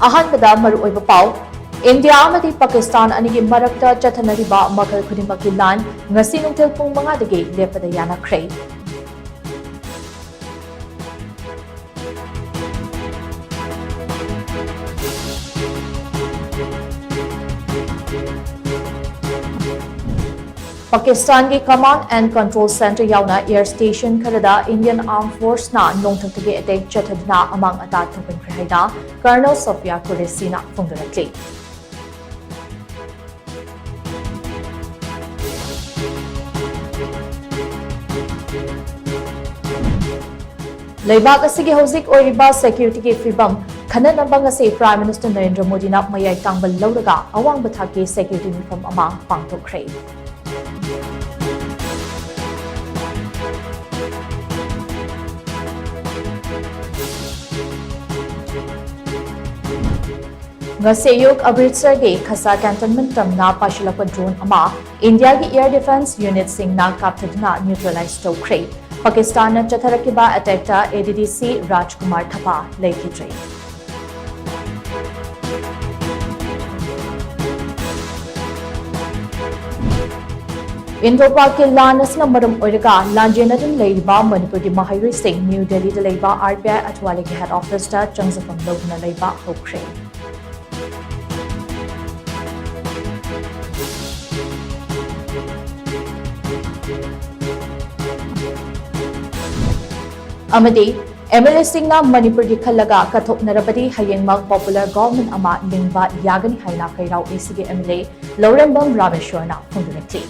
ꯑꯍꯥꯟꯕꯗ ꯃꯔꯨꯑꯣꯏꯕ ꯄꯥꯎ ꯏꯟꯗꯤꯌꯥ ꯑꯃꯗꯤ ꯄꯥꯀꯤꯁꯇꯥꯟ ꯑꯅꯤꯒꯤ ꯃꯔꯛꯇ ꯆꯠꯊꯅꯔꯤꯕ ꯃꯈꯜ ꯈꯨꯗꯤꯡꯃꯛꯀꯤ ꯂꯥꯟ ꯉꯁꯤ ꯅꯨꯡꯊꯤꯜ ꯄꯨꯡ 5ꯗꯒꯤ ꯂꯦꯞꯄꯗ ꯌꯥꯅꯈ꯭ꯔꯦ꯫ Pakistan Command and Control Center yauna air station kharada Indian Armed Force na nongthangtagi attack chathadna amang ata thapinkhre haina Colonel Sophia Qureshi na phongdarakli. Leibak asigi hojik oiriba security ki fibam khananaba ngasi Prime Minister Narendra Modi na mayai tangbal lauraga awangba thaki security mifam ama pangthokkhre. Ngasayuk Amritsar ge khasa cantonment tamna pashilakpa drone ama India gi air defense unit singna kapthadna neutralize tokre. Pakistan na chatharakiba attack ta ADDC Rajkumar Thapa leikhitre. Indo-Pak lan asna maram oiraga lanjenadun leiba Manipur gi Mahairi Singh New Delhi da leiba RBI Atwale gi head office ta Changsapam logna leiba hokre. Amadi MLA Singna Manipur gi khallaga kathoknarabadi hayengmak popular government ama lingba yagani haina kairau ACG MLA Laurembam Rameshwarna phongdarakli.